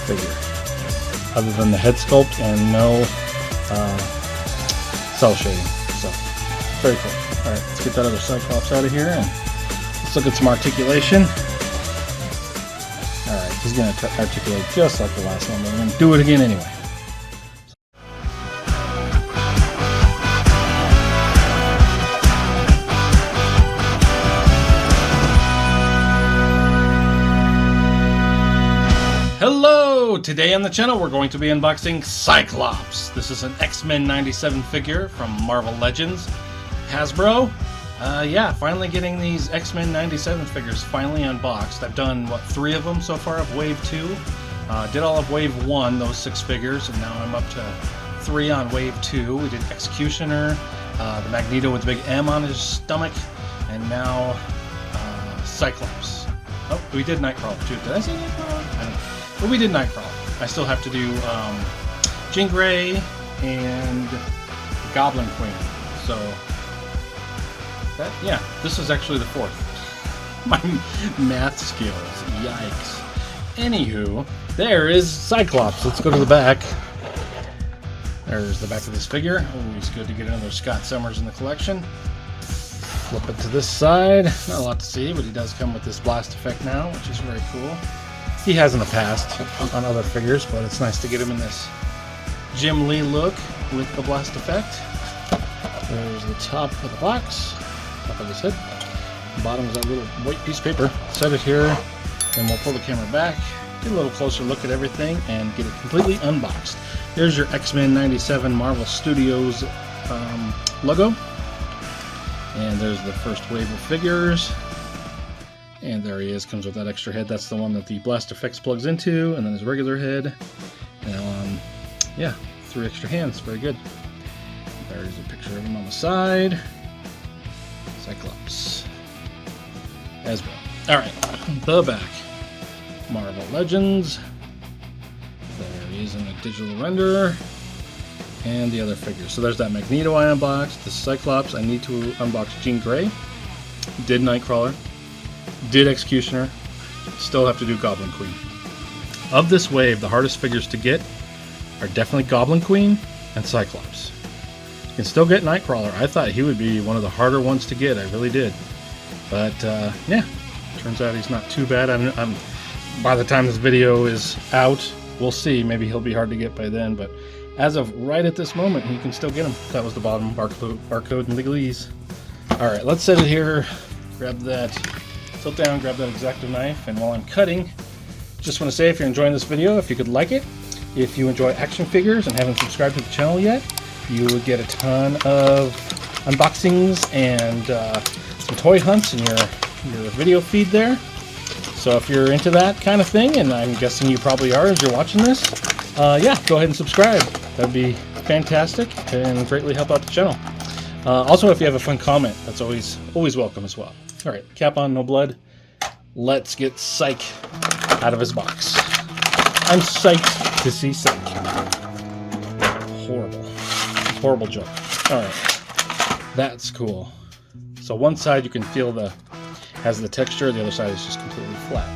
figure, other than the head sculpt and no cell shading. So, very cool. Alright, let's get that other Cyclops out of here and let's look at some articulation. Alright, he's going to articulate just like the last one, but we're going to do it again anyway. Hello! Today on the channel we're going to be unboxing Cyclops. This is an X-Men 97 figure from Marvel Legends. Hasbro. Yeah, finally getting these X-Men 97 figures finally unboxed. I've done, what, 3 of them so far of Wave 2. Did all of Wave 1, those 6 figures, and now I'm up to 3 on Wave 2. We did Executioner, the Magneto with the big M on his stomach, and now Cyclops. Oh, we did Nightcrawler too. Did I say Nightcrawler? I don't know. But we did Nightcrawler. I still have to do Jean Grey and Goblin Queen. So, that, yeah, this is actually the 4th. My math skills, yikes. Anywho, there is Cyclops. Let's go to the back. There's the back of this figure. Always good to get another Scott Summers in the collection. Flip it to this side. Not a lot to see, but he does come with this blast effect now, which is very cool. He has in the past on other figures, but it's nice to get him in this Jim Lee look with the blast effect. There's the top of the box, top of his head. The bottom is that little white piece of paper. Set it here, and we'll pull the camera back, get a little closer look at everything, and get it completely unboxed. There's your X-Men 97 Marvel Studios logo. And there's the first wave of figures. And there he is, comes with that extra head. That's the one that the blast effects plugs into, and then his regular head. And yeah, 3 extra hands, very good. There's a picture of him on the side. Cyclops. As well. Alright, the back. Marvel Legends. There he is in a digital render. And the other figures. So there's that Magneto I unboxed, the Cyclops. I need to unbox Jean Grey. Did Nightcrawler. Did Executioner. Still have to do Goblin Queen. Of this wave, the hardest figures to get are definitely Goblin Queen and Cyclops. You can still get Nightcrawler. I thought he would be one of the harder ones to get. I really did. But yeah, turns out he's not too bad. I'm by the time this video is out, we'll see. Maybe he'll be hard to get by then, but as of right at this moment, you can still get him. That was the bottom barcode in legalese. Alright, let's set it here. Grab that, tilt down, grab that X-Acto knife, and while I'm cutting, just want to say if you're enjoying this video, if you could like it, if you enjoy action figures and haven't subscribed to the channel yet, you would get a ton of unboxings and some toy hunts in your video feed there. So if you're into that kind of thing, and I'm guessing you probably are as you're watching this, yeah, go ahead and subscribe. That'd be fantastic and greatly help out the channel. Also, if you have a fun comment, that's always welcome as well. All right, cap on, no blood. Let's get Psych out of his box. I'm psyched to see Psych. Horrible joke. All right, that's cool. So one side you can feel has the texture, the other side is just completely flat.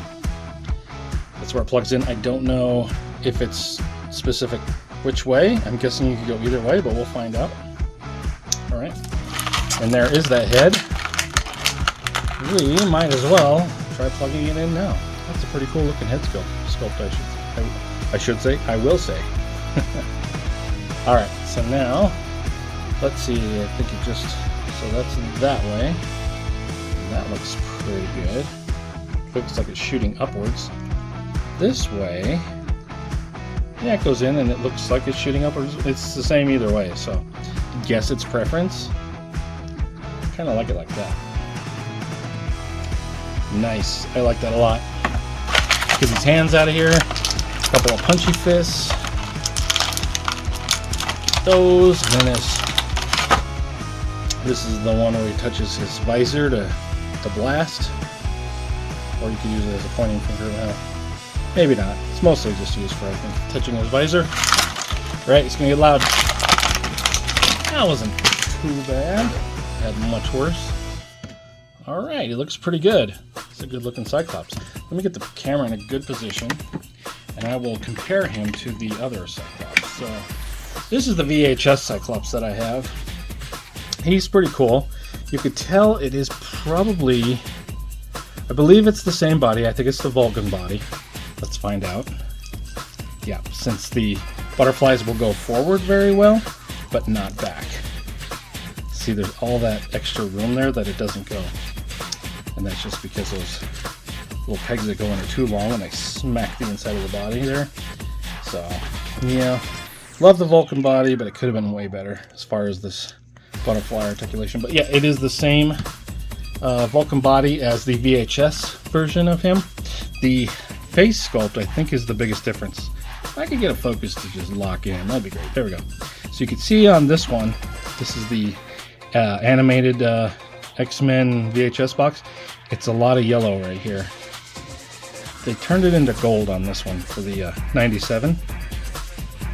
That's where it plugs in. I don't know if it's specific which way. I'm guessing you could go either way, but we'll find out. All right, and there is that head. We might as well try plugging it in now. That's a pretty cool looking head sculpt. I will say. All right, so now let's see. I think it just, so that's that way. That looks pretty good. Looks like it's shooting upwards. This way, yeah, it goes in and it looks like it's shooting upwards. It's the same either way, so guess it's preference. Kind of like it like that. Nice. I like that a lot. Get his hands out of here. A couple of punchy fists. Those. And then this is the one where he touches his visor to blast. Or you could use it as a pointing finger. Well, maybe not. It's mostly just used for, I think, touching his visor. Right, it's going to get loud. That wasn't too bad. Had much worse. Alright, he looks pretty good. It's a good looking Cyclops. Let me get the camera in a good position. and I will compare him to the other Cyclops. So this is the VHS Cyclops that I have. He's pretty cool. You could tell it is probably, I believe it's the same body. I think it's the Vulcan body. Let's find out. Yeah, since the butterflies will go forward very well, but not back. See, there's all that extra room there that it doesn't go. And that's just because those little pegs that go in are too long and they smack the inside of the body there. So, yeah. Love the Vulcan body, but it could have been way better as far as this butterfly articulation. But yeah, it is the same Vulcan body as the VHS version of him. The face sculpt, I think, is the biggest difference. If I could get a focus to just lock in, that'd be great. There we go. So you can see on this one, this is the animated X-Men VHS box. It's a lot of yellow right here. They turned it into gold on this one for the 97.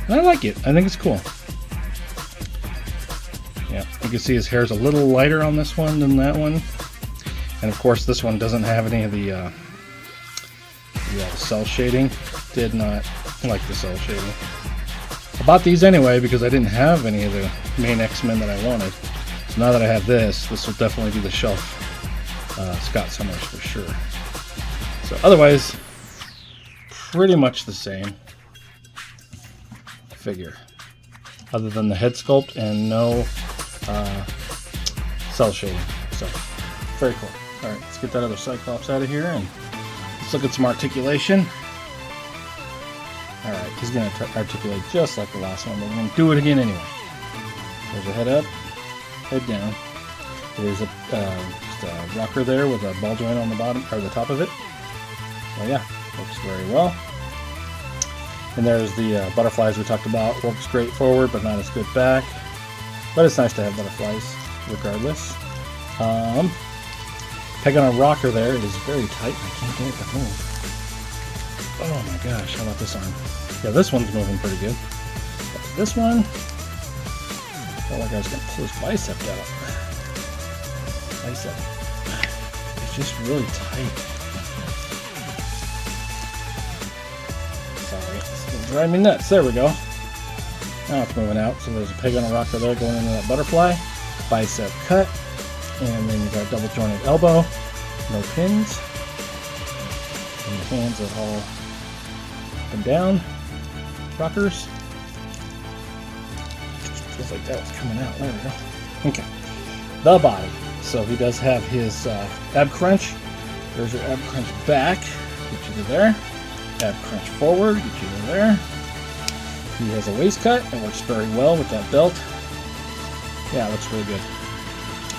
And I like it. I think it's cool. Yeah, you can see his hair's a little lighter on this one than that one. And of course this one doesn't have any of the cell shading. Did not like the cell shading. I bought these anyway because I didn't have any of the main X-Men that I wanted. So now that I have this will definitely be the shelf Scott Summers for sure. So otherwise, pretty much the same figure, other than the head sculpt and no cell shading. So very cool. All right, let's get that other Cyclops out of here and let's look at some articulation. All right, he's going to articulate just like the last one, but we're going to do it again anyway. There's a head up, head down. There's just a rocker there with a ball joint on the bottom or the top of it. Well, yeah, works very well. And there's the butterflies we talked about. Works great forward, but not as good back. But it's nice to have butterflies regardless. Peg on a rocker there. It is very tight. I can't get it to move. Oh my gosh, how about this arm? Yeah, this one's moving pretty good. But this one, I felt like I was going to pull his bicep out. Bicep. It's just really tight. Sorry, it's going to drive me nuts. There we go. Now it's moving out. So there's a peg on a rocker there going into that butterfly. Bicep cut. And then you've got a double jointed elbow. No pins. And the hands are all up and down. Rockers. Feels like that was coming out. There we go. Okay. The body. So he does have his ab crunch. There's your ab crunch back. Get you to there. Ab crunch forward. Get you to there. He has a waist cut. It works very well with that belt. Yeah, it looks really good.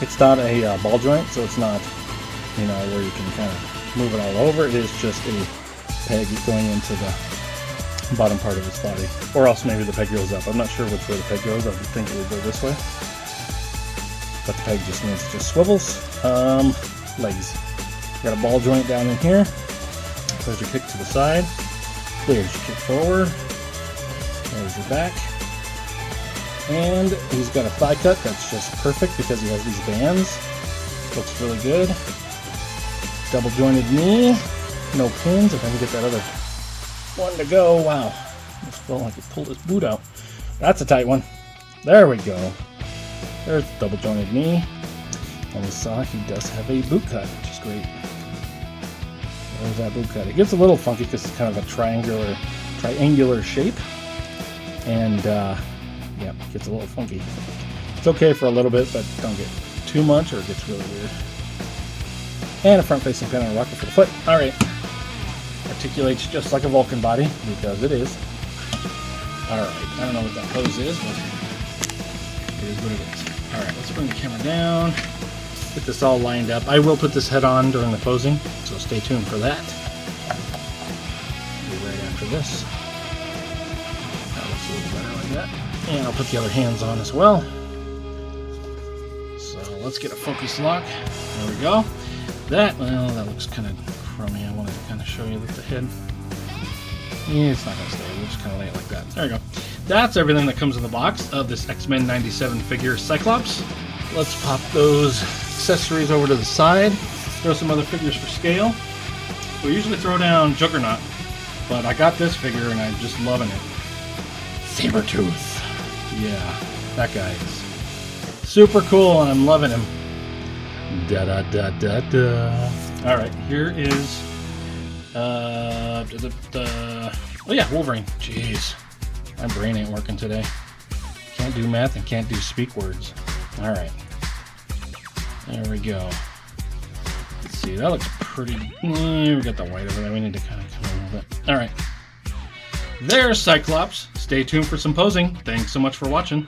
It's not a ball joint, so it's not, you know, where you can kind of move it all over. It is just a peg going into the bottom part of its body. Or else maybe the peg goes up. I'm not sure which way the peg goes. I would think it would go this way. But the peg just means it just swivels. Legs. Got a ball joint down in here. There's your kick to the side. There's your kick forward. There's your back. And he's got a thigh cut that's just perfect because he has these bands. Looks really good. Double jointed knee. No pins. If I can get that other one to go. Wow. Just felt like it pulled his boot out. That's a tight one. There we go. There's the double jointed knee. And we saw he does have a boot cut, which is great. There's that boot cut. It gets a little funky because it's kind of a triangular shape. And yeah, it gets a little funky. It's okay for a little bit, but don't get too much or it gets really weird. And a front-facing pin on a rocker for the foot. Alright. Articulates just like a Vulcan body, because it is. Alright, I don't know what that pose is, but it is what it is. Alright, let's bring the camera down. Get this all lined up. I will put this head on during the posing, so stay tuned for that. Be right after this. That looks a little better like that. And I'll put the other hands on as well. So let's get a focus lock. There we go. That looks kind of crummy. I wanted to kind of show you that the head, yeah, it's not going to stay. We'll just kind of lay it like that. There we go. That's everything that comes in the box of this X-Men 97 figure Cyclops. Let's pop those accessories over to the side. Throw some other figures for scale. We usually throw down Juggernaut But I got this figure and I'm just loving it. Sabretooth. Yeah, that guy is super cool and I'm loving him. Da da da da da. Alright, here is oh yeah, Wolverine. Jeez. My brain ain't working today. Can't do math and can't do speak words. Alright. There we go. Let's see, that looks pretty. We got the white over there. We need to kind of come in a little bit. Alright. There's Cyclops. Stay tuned for some posing. Thanks so much for watching.